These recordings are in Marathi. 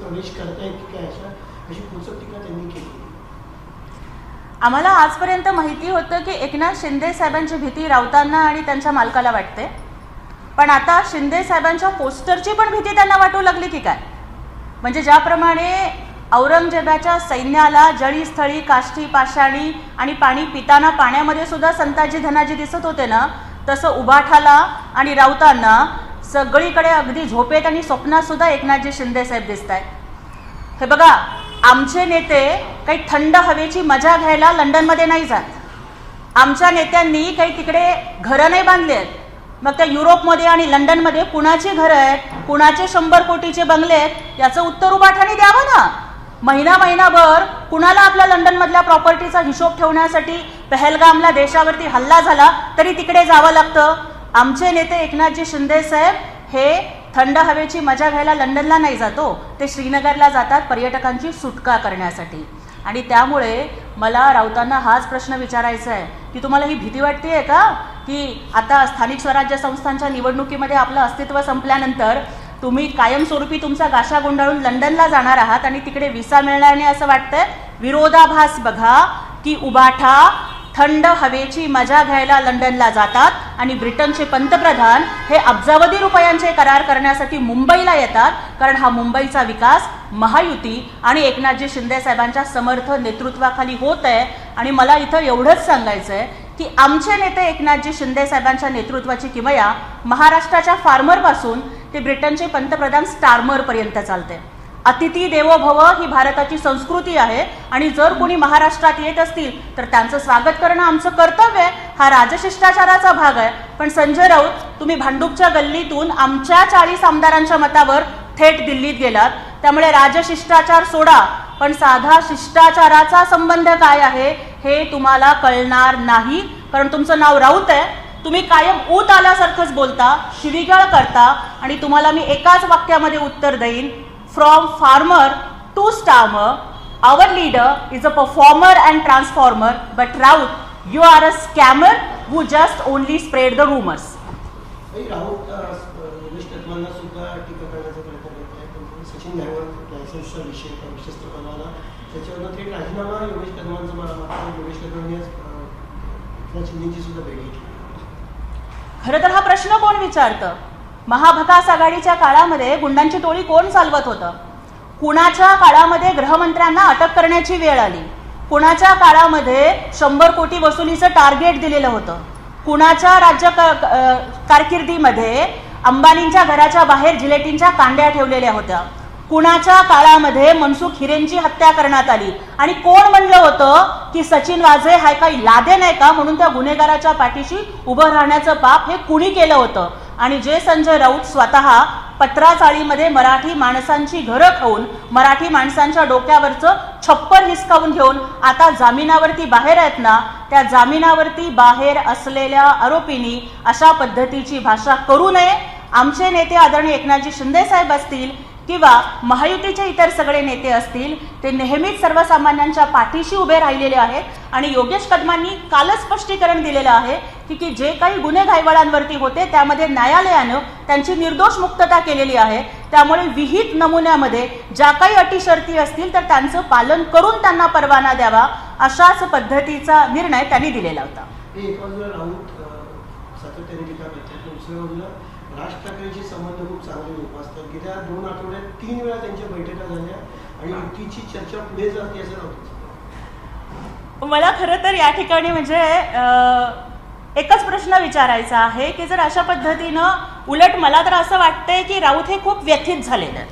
प्रवेश करतायत की काय अशी खोचक टीका त्यांनी केली. आम्हाला आजपर्यंत माहिती होतं की एकनाथ शिंदे साहेबांची भीती राऊतांना आणि त्यांच्या मालकाला वाटते, पण आता शिंदे साहेबांच्या पोस्टरची पण भीती त्यांना वाटू लागली की काय. म्हणजे ज्याप्रमाणे औरंगजेबाच्या सैन्याला जळीस्थळी काष्ठी पाषाणी आणि पाणी पिताना पाण्यामध्ये सुद्धा संताजी धनाजी दिसत होते ना, तसं उबाठाला आणि राऊतांना सगळीकडे अगदी झोपेत आणि स्वप्नात सुद्धा एकनाथजी शिंदे साहेब दिसत आहेत. हे बघा, आमचे नेते काही थंड हवेची मजा घ्यायला लंडनमध्ये नाही जात. आमच्या नेत्यांनी काही तिकडे घरं नाही बांधली आहेत. मग त्या युरोपमध्ये आणि लंडनमध्ये कुणाची घरं आहेत, कुणाचे 100 कोटीचे बंगले आहेत, याचं उत्तर उबाठाने द्यावं ना. महिनाभर कुणाला आपल्या लंडनमधल्या प्रॉपर्टीचा हिशोब ठेवण्यासाठी पहलगामला देशावरती हल्ला झाला तरी तिकडे जावं लागतं. आमचे नेते एकनाथजी शिंदे साहेब हे थंड हवेची मजा घ्यायला लंडनला नाही जातो, ते श्रीनगरला जातात पर्यटकांची सुटका करण्यासाठी. आणि त्यामुळे मला राऊतांना हाच प्रश्न विचारायचा आहे की तुम्हाला ही भीती वाटते का की आता स्थानिक स्वराज्य संस्थांच्या निवडणुकीमध्ये आपलं अस्तित्व संपल्यानंतर तुम्ही कायमस्वरूपी तुमचा गाशा गुंडाळून लंडनला जाणार आहात आणि तिकडे व्हिसा मिळणार नाही असं वाटतंय. विरोधाभास बघा की उबाठा थंड हवेची मजा घ्यायला लंडनला जातात आणि ब्रिटनचे पंतप्रधान हे अब्जावधी रुपयांचे करार करण्यासाठी मुंबईला येतात, कारण हा मुंबईचा विकास महायुती आणि एकनाथजी शिंदे साहेबांच्या समर्थ नेतृत्वाखाली होत आहे. आणि मला इथं एवढंच सांगायचं आहे की आमचे नेते एकनाथजी शिंदे साहेबांच्या नेतृत्वाची किमया महाराष्ट्राच्या फार्मरपासून ते ब्रिटनचे पंतप्रधान स्टार्मरपर्यंत चालते. अतिथी देवो भव ही भारताची संस्कृती आहे आणि जर कोणी महाराष्ट्रात येत असतील तर त्यांचं स्वागत करणं आमचं कर्तव्य आहे. हा राजशिष्टाचाराचा भाग आहे. पण संजय राऊत, तुम्ही भांडूपच्या गल्लीतून आमच्या 40 आमदारांच्या मतावर थेट दिल्लीत गेलात. त्यामुळे राजशिष्टाचार सोडा, पण साधा शिष्टाचाराचा संबंध काय आहे हे तुम्हाला कळणार नाही, कारण तुमचं नाव राऊत आहे. तुम्ही कायम ऊत आल्यासारखंच बोलता, शिवीगाळ करता आणि तुम्हाला मी एकाच वाक्यामध्ये उत्तर देईन. From farmer to starmer, our leader is a performer and transformer, but Raut, you are a scammer who just only spread the rumors. Raut Yogesh कदमांना सुद्धा टीका करण्याचा प्रयत्न करत आहे. पण सचिन न्यायवर लायसन्सचा विषय शस्त्र बनवायला त्याच्यावरनं थेट राजीनामा योगेश कदमांचा मात्र योगेश कदमांनी एकनाथ शिंदेची सुद्धा भेट घेतली. खरं तर हा प्रश्न कोण विचारतं? महाभकास आघाडीच्या काळामध्ये गुंडांची टोळी कोण चालवत होतं? कुणाच्या काळामध्ये गृहमंत्र्यांना अटक करण्याची वेळ आली? कुणाच्या काळामध्ये 100 कोटी वसुलीचं टार्गेट दिलेलं होतं? कुणाच्या राज्य कारकिर्दीमध्ये अंबानींच्या घराच्या बाहेर जिलेटिनच्या कांड्या ठेवलेल्या होत्या? कुणाच्या काळामध्ये मनसुख हिरेंची हत्या करण्यात आली? आणि कोण म्हणलं होतं की सचिन वाझे हा काही लादे नाही का, म्हणून त्या गुन्हेगाराच्या पाठीशी उभं राहण्याचं पाप हे कुणी केलं होतं? आणि जे संजय राऊत स्वतः पत्राचाळीमध्ये मराठी माणसांची घरं खाऊन मराठी माणसांच्या डोक्यावरचं छप्पर हिसकावून घेऊन आता जामिनावरती बाहेर आहेत ना, त्या जामिनावरती बाहेर असलेल्या आरोपींनी अशा पद्धतीची भाषा करू नये. आमचे नेते आदरणीय एकनाथजी शिंदे साहेब असतील किंवा महायुतीचे इतर सगळे नेते असतील, ते नेहमीच सर्वसामान्यांच्या पाठीशी उभे राहिलेले आहेत. आणि योगेश कदमांनी कालच स्पष्टीकरण दिलेलं आहे की जे काही गुन्हे घाईवाळांवरती होते त्यामध्ये न्यायालयानं त्यांची निर्दोष मुक्तता केलेली आहे. त्यामुळे विहित नमुन्यामध्ये ज्या काही अटी शर्ती असतील तर त्यांचं पालन करून त्यांना परवाना द्यावा, अशाच पद्धतीचा निर्णय त्यांनी दिलेला होता. एक बाजूला राऊत सातत्याने टीका करतात, दुसऱ्या बाजूला राज ठाकरेंचे संबंध खूप चांगले जोपासतात. गेल्या 2 आठवड्यात 3 वेळा त्यांच्या बैठका झाल्या आणि युतीची चर्चा पुढे जाते असं नव्हतं. मला खरं तर या ठिकाणी म्हणजे एकच प्रश्न विचारायचा आहे की जर अशा पद्धतीनं, उलट मला तर असं वाटतंय की राऊत हे खूप व्यथित झालेले आहेत.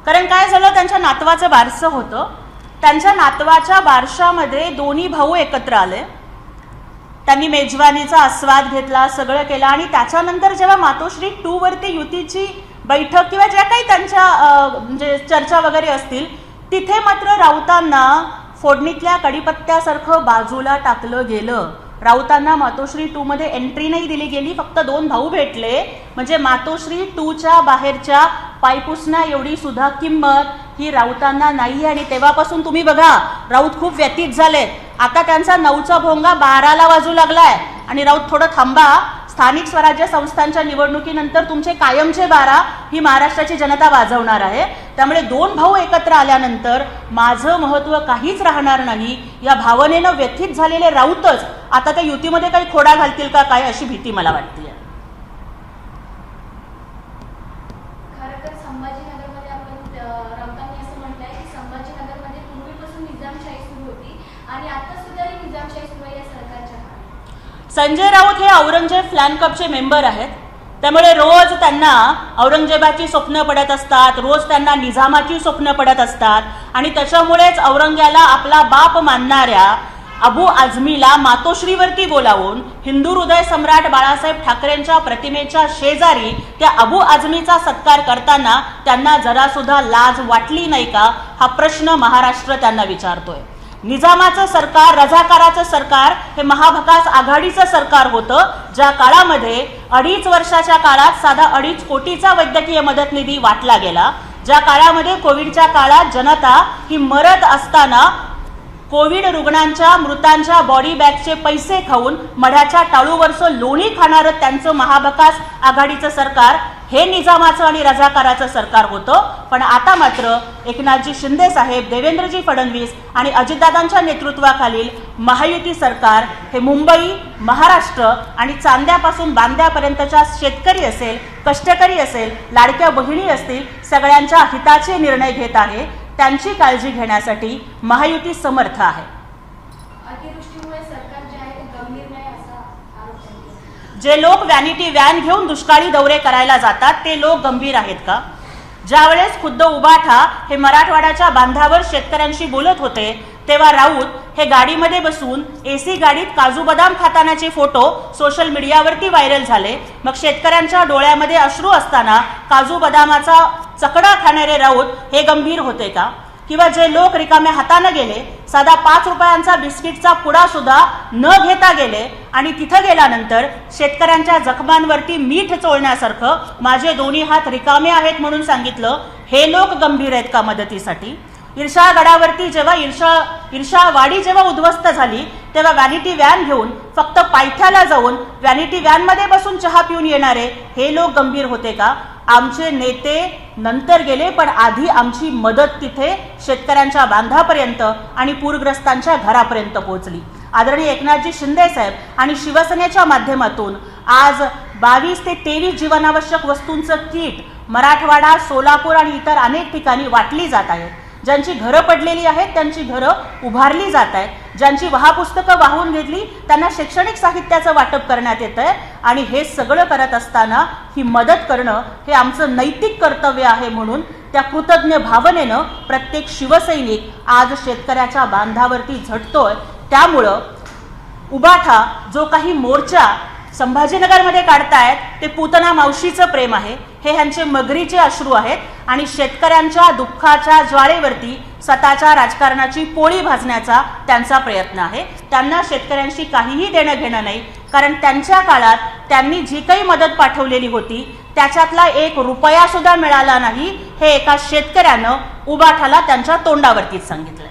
कारण काय झालं, त्यांच्या नातवाचं बारसं होतं. त्यांच्या नातवाच्या बारशामध्ये दोन्ही भाऊ एकत्र आले. त्यांनी मेजवानीचा आस्वाद घेतला, सगळं केलं. आणि त्याच्यानंतर जेव्हा मातोश्री 2 वरती युतीची बैठक किंवा ज्या काही त्यांच्या म्हणजे चर्चा वगैरे असतील, तिथे मात्र राऊतांना फोडणीतल्या कडीपत्त्यासारखं बाजूला टाकलं गेलं. राऊतांना मातोश्री 2 मध्ये एंट्री नाही दिली गेली. फक्त 2 भाऊ भेटले. म्हणजे मातोश्री 2च्या बाहेरच्या पायपुसण्या एवढी सुद्धा किंमत ही राऊतांना नाही. आणि तेव्हापासून तुम्ही बघा, राऊत खूप व्यतीत झालेत. आता त्यांचा 9चा भोंगा 12ला वाजू लागलाय. आणि राऊत थोडं थांबा, स्थानिक स्वराज्य संस्थांच्या निवडणुकीनंतर तुमचे कायमचे 12 ही महाराष्ट्राची जनता वाजवणार आहे. त्यामुळे 2 भाऊ एकत्र आल्यानंतर माझं महत्त्व काहीच राहणार नाही या भावनेनं व्यथित झालेले राऊतच आता त्या युतीमध्ये काही खोडा घालतील का काय अशी भीती मला वाटते. संजय राऊत हे औरंगजेब फॅन क्लबचे मेंबर आहेत. त्यामुळे रोज त्यांना औरंगजेबाची स्वप्न पडत असतात, रोज त्यांना निजामाची स्वप्न पडत असतात आणि त्याच्यामुळेच औरंग्याला आपला बाप मानणाऱ्या अबू आझमीला मातोश्रीवरती बोलावून हिंदू हृदय सम्राट बाळासाहेब ठाकरेंच्या प्रतिमेच्या शेजारी त्या अबू आझमीचा सत्कार करताना त्यांना जरासुद्धा लाज वाटली नाही का हा प्रश्न महाराष्ट्र त्यांना विचारतोय. निजामाचं सरकार, रझाकाराचं सरकार हे महाभकास आघाडीचं सरकार होतं, ज्या काळामध्ये 2.5 वर्षाच्या काळात साधा 2.5 कोटीचा वैद्यकीय मदत निधी वाटला गेला, ज्या काळामध्ये कोविडच्या काळात जनता ही मरत असताना कोविड रुग्णांच्या मृतांच्या बॉडी बॅगचे पैसे खाऊन मढ्याच्या टाळूवरचं लोणी खाणारं त्यांचं महाभकास आघाडीचं सरकार हे निजामाचं आणि रझाकाराचं सरकार होतं. पण आता मात्र एकनाथजी शिंदे साहेब, देवेंद्रजी फडणवीस आणि अजितदादांच्या नेतृत्वाखालील महायुती सरकार हे मुंबई, महाराष्ट्र आणि चांद्यापासून बांद्यापर्यंतच्या शेतकरी असेल, कष्टकरी असेल, लाडक्या बहिणी असतील, सगळ्यांच्या हिताचे निर्णय घेत आहे. त्यांची काळजी घेण्यासाठी महायुती समर्थ आहे. जे लोक व्हॅनिटी व्हॅन घेऊन दुष्काळी दौरे करायला जातात ते लोक गंभीर आहेत का? ज्यावेळेस खुद्द उबाठा हे मराठवाड्याच्या बांधावर शेतकऱ्यांशी बोलत होते तेव्हा राऊत हे गाडीमध्ये बसून एसी गाडीत काजू बदाम खातानाचे फोटो सोशल मीडियावरती व्हायरल झाले. मग शेतकऱ्यांच्या डोळ्यामध्ये अश्रू असताना काजू बदामाचा चकडा खाणारे राऊत हे गंभीर होते का? किंवा जे लोक रिकाम्या हाताने गेले, साधा 5 रुपयांचा बिस्किटचा पुडा सुद्धा न घेता गेले आणि तिथं गेल्यानंतर शेतकऱ्यांच्या जखमांवरती मीठ चोळण्यासारखं माझे दोन्ही हात रिकामे आहेत म्हणून सांगितलं, हे लोक गंभीर आहेत का मदतीसाठी? इर्षागडावरती जेव्हा इर्षावाडी जेव्हा उद्ध्वस्त झाली तेव्हा व्हॅनिटी व्हॅन घेऊन फक्त पायथ्याला जाऊन व्हॅनिटी व्हॅनमध्ये बसून चहा पिऊन येणारे हे लोक गंभीर होते का? आमचे नेते नंतर गेले पण आधी आमची मदत तिथे शेतकऱ्यांच्या बांधापर्यंत आणि पूरग्रस्तांच्या घरापर्यंत पोहोचली. आदरणीय एकनाथजी शिंदे साहेब आणि शिवसेनेच्या माध्यमातून आज 22 ते 23 जीवनावश्यक वस्तूंचं किट मराठवाडा, सोलापूर आणि इतर अनेक ठिकाणी वाटली जात आहेत. ज्यांची घरं पडलेली आहेत त्यांची घरं उभारली जात आहेत, ज्यांची वहापुस्तकं वाहून घेतली त्यांना शैक्षणिक साहित्याचं वाटप करण्यात येतंय आणि हे सगळं करत असताना ही मदत करणं हे आमचं नैतिक कर्तव्य आहे म्हणून त्या कृतज्ञ भावनेनं प्रत्येक शिवसैनिक आज शेतकऱ्याच्या बांधावरती झटतोय. त्यामुळं उबाठा जो काही मोर्चा संभाजीनगरमध्ये काढतायत ते पूतना मावशीचं प्रेम आहे, हे ह्यांचे मगरीचे अश्रू आहेत आणि शेतकऱ्यांच्या दुःखाच्या ज्वाळेवरती स्वतःच्या राजकारणाची पोळी भाजण्याचा त्यांचा प्रयत्न आहे. त्यांना शेतकऱ्यांशी काहीही देणं घेणं नाही, कारण त्यांच्या काळात त्यांनी जी काही मदत पाठवलेली होती त्याच्यातला 1 रुपया सुद्धा मिळाला नाही हे एका शेतकऱ्यानं उबाठाला त्यांच्या तोंडावरतीच सांगितलंय.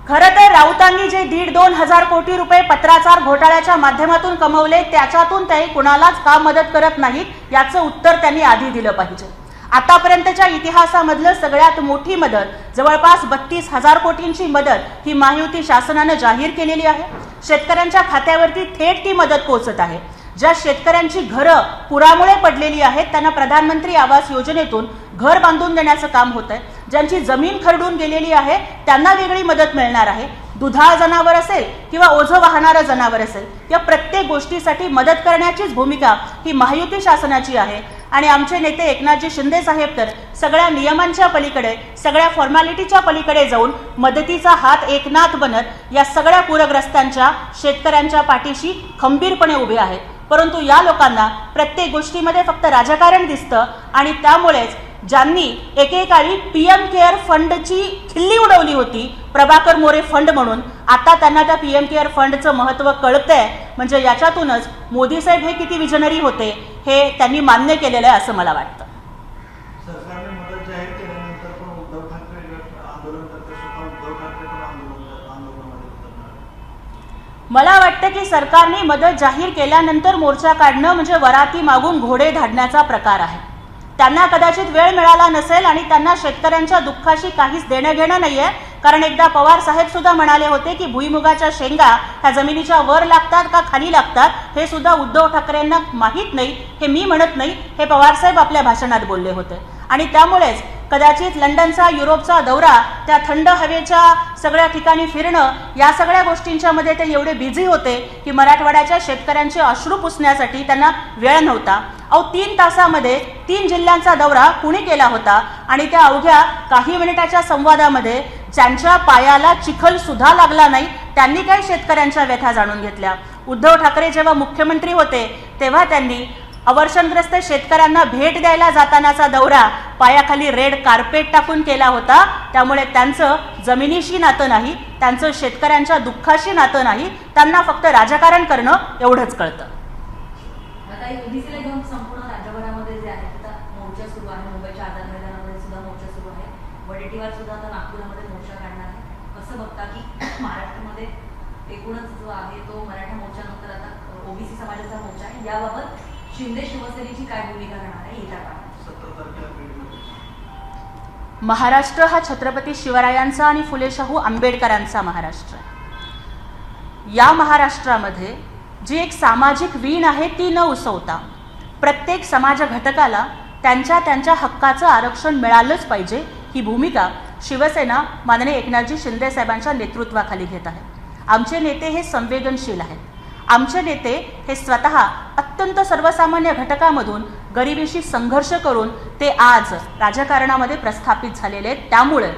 खरं तर राऊतांनी जे 1.5-2 हजार कोटी रुपये पत्राचार घोटाळ्याच्या माध्यमातून कमवले त्याच्यातून ते कुणालाच का मदत करत नाहीत याचं उत्तर त्यांनी आधी दिलं पाहिजे. आतापर्यंतच्या इतिहासामधलं सगळ्यात मोठी मदत जवळपास 32,000 कोटींची मदत ही महायुती शासनानं जाहीर केलेली आहे. शेतकऱ्यांच्या खात्यावरती थेट ती मदत पोहोचत आहे. ज्या शेतकऱ्यांची घरं पुरामुळे पडलेली आहेत त्यांना प्रधानमंत्री आवास योजनेतून घर बांधून देण्याचं काम होत आहे. ज्यांची जमीन खरडून गेलेली आहे त्यांना वेगळी मदत मिळणार आहे. दुधाळ जनावर असेल किंवा ओझं वाहणारं जनावर असेल या प्रत्येक गोष्टीसाठी मदत करण्याचीच भूमिका ही महायुती शासनाची आहे. आणि आमचे नेते एकनाथजी शिंदे साहेब तर सगळ्या नियमांच्या पलीकडे, सगळ्या फॉर्मॅलिटीच्या पलीकडे जाऊन मदतीचा हात एकनाथ बनत या सगळ्या पूरग्रस्तांच्या शेतकऱ्यांच्या पाठीशी खंबीरपणे उभे आहेत. परंतु या लोकांना प्रत्येक गोष्टीमध्ये फक्त राजकारण दिसतं आणि त्यामुळेच ज्यांनी एकेकाळी पीएम केअर फंडची खिल्ली उडवली होती, प्रभाकर मोरे फंड म्हणून, आता त्यांना त्या पीएम केअर फंडचं महत्त्व कळतंय. म्हणजे याच्यातूनच मोदी साहेब हे किती विजनरी होते हे त्यांनी मान्य केलेलं आहे असं मला वाटतं. सरकारने मदत जाहीर केल्यानंतर पण उद्धव ठाकरे आंदोलन करते, स्वतः उद्धव ठाकरे पण आंदोलनामध्ये उतरणार. मला वाटतं की सरकारने मदत जाहीर केल्यानंतर मोर्चा काढणं म्हणजे वराती मागून घोडे धाडण्याचा प्रकार आहे. त्यांना कदाचित वेळ मिळाला नसेल आणि त्यांना शेतकऱ्यांच्या दुःखाशी काहीच देणं घेणं नाहीये. कारण एकदा पवार साहेब सुद्धा म्हणाले होते की भुईमुगाच्या शेंगा ह्या जमिनीच्या वर लागतात का खाली लागतात हे सुद्धा उद्धव ठाकरेंना माहीत नाही. हे मी म्हणत नाही, हे पवार साहेब आपल्या भाषणात बोलले होते. आणि त्यामुळेच कदाचित लंडनचा, युरोपचा दौरा, त्या थंड हवेच्या सगळ्या ठिकाणी फिरणं, या सगळ्या गोष्टींच्या मध्ये ते एवढे बिझी होते की मराठवाड्याच्या शेतकऱ्यांचे अश्रू पुसण्यासाठी त्यांना वेळ नव्हता. 3 तासामध्ये 3 जिल्ह्यांचा दौरा कुणी केला होता आणि त्या अवघ्या काही मिनिटाच्या संवादामध्ये ज्यांच्या पायाला चिखल सुद्धा लागला नाही त्यांनी काही शेतकऱ्यांच्या व्यथा जाणून घेतल्या. उद्धव ठाकरे जेव्हा मुख्यमंत्री होते तेव्हा त्यांनी अवर्षणग्रस्त शेतकऱ्यांना भेट द्यायला जातानाचा दौरा पायाखाली रेड कार्पेट टाकून केला होता. त्यामुळे त्यांचं जमिनीशी नातं नाही, त्यांचं शेतकऱ्यांच्या दुःखाशी नातं नाही, त्यांना फक्त राजकारण करणं एवढंच कळतं. आता ओबीसीला घेऊन संपूर्ण राज्यभरामध्ये जे आहे आता मोर्चा सुरू आहे. मुंबईच्या आझाद मैदानामध्ये सुद्धा मोर्चा सुरू आहे. वडेट्टीवार सुद्धा आता नागपुरामध्ये मोर्चा काढणार आहे. कसं बघता की महाराष्ट्रामध्ये एकूणच जो आहे तो मराठा मोर्चानंतर आता ओबीसी समाजाचा मोर्चा आहे. याबाबत शिंदे शिवसेनेची काय भूमिका राहणार आहे येत्या काळात? 17 तारखेला बीडमध्ये महाराष्ट्र हा छत्रपती शिवरायांचा आणि फुले शाहू आंबेडकरांचा महाराष्ट्र आहे. या महाराष्ट्रामध्ये जी एक सामाजिक वीण आहे ती न उसवता प्रत्येक समाज घटकाला त्यांच्या त्यांच्या हक्काचं आरक्षण मिळालंच पाहिजे, ही भूमिका शिवसेना माननीय एकनाथजी शिंदे साहेबांच्या नेतृत्वाखाली घेत आहे. आमचे नेते हे संवेदनशील आहेत. आमचे नेते हे स्वतः अत्यंत सर्वसामान्य घटकामधून गरिबीशी संघर्ष करून ते आज राजकारणामध्ये प्रस्थापित झालेले आहेत. त्यामुळे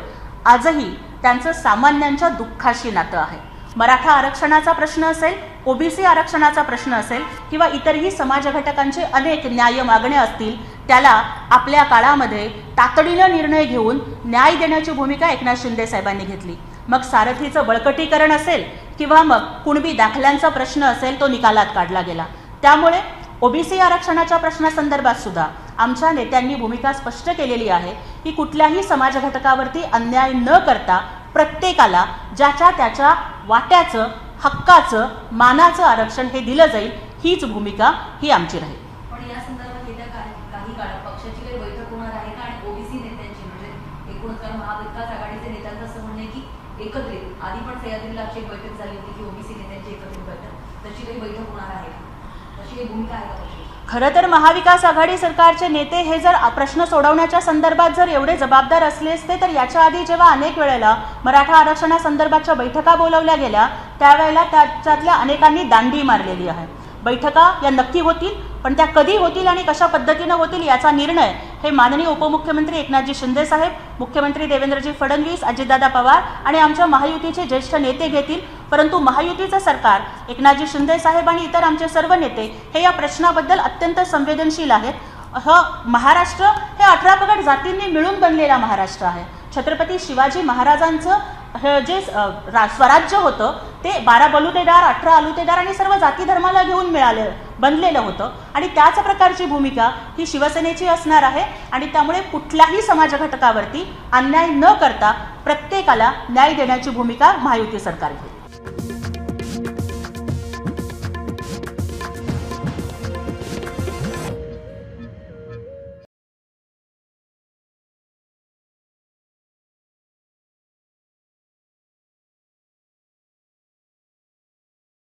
आजही त्यांचं सामान्यांच्या दुःखाशी नातं आहे. मराठा आरक्षणाचा प्रश्न असेल, ओबीसी आरक्षणाचा प्रश्न असेल किंवा इतरही समाज घटकांचे अनेक न्याय मागणे असतील, त्याला आपल्या काळामध्ये तातडीनं निर्णय घेऊन न्याय देण्याची भूमिका एकनाथ शिंदे साहेबांनी घेतली. मग सारथीचं बळकटीकरण असेल किंवा मग कुणबी दाखल्यांचा प्रश्न असेल, तो निकालात काढला गेला. त्यामुळे ओबीसी आरक्षणाच्या प्रश्नासंदर्भात सुद्धा आमच्या नेत्यांनी भूमिका स्पष्ट केलेली आहे की कुठल्याही समाज घटकावरती अन्याय न करता प्रत्येकाला ज्याच्या त्याच्या वाट्याचं, हक्काचं, मानाचं आरक्षण हे दिलं जाईल, हीच भूमिका ही आमची राहील. पण या संदर्भात येत्या काही काळात पक्षाची काही बैठक होणार आहे का? आणि ओबीसी नेत्यांची म्हणजे एकूणच कारण महाविकास आघाडीचे नेत्यांचं असं म्हणणं आहे की एकत्रित आधी पण सह्याद्रीला एक बैठक झाली होती की ओबीसी नेत्यांची एकत्रित बैठक, तशी काही बैठक होणार आहे का? तशी काही भूमिका आहे का? खरं तर महाविकास आघाडी सरकारचे नेते हे जर प्रश्न सोडवण्याच्या संदर्भात जर एवढे जबाबदार असले असते तर याच्या आधी जेव्हा अनेक वेळेला मराठा आरक्षणासंदर्भातच्या बैठका बोलवल्या गेल्या त्यावेळेला त्याच्यातल्या अनेकांनी दांडी मारलेली आहे. बैठका या नक्की होतील, पण त्या कधी होतील आणि कशा पद्धतीनं होतील याचा निर्णय हे माननीय उपमुख्यमंत्री एकनाथजी शिंदे साहेब, मुख्यमंत्री देवेंद्रजी फडणवीस, अजितदादा पवार आणि आमच्या महायुतीचे ज्येष्ठ नेते घेतील. परंतु महायुतीचं सरकार, एकनाथजी शिंदे साहेब आणि इतर आमचे सर्व नेते हे या प्रश्नाबद्दल अत्यंत संवेदनशील आहेत. महाराष्ट्र हे 18 पगड जातींनी मिळून बनलेला महाराष्ट्र आहे. छत्रपती शिवाजी महाराजांचं जे स्वराज्य होतं ते 12 बलुतेदार, 18 आलुतेदार आणि सर्व जाती धर्माला घेऊन बनलेलं होतं. आणि त्याच प्रकारची भूमिका ही शिवसेनेची असणार आहे. आणि त्यामुळे कुठल्याही समाज घटकावरती अन्याय न करता प्रत्येकाला न्याय देण्याची भूमिका महायुती सरकार घेईल.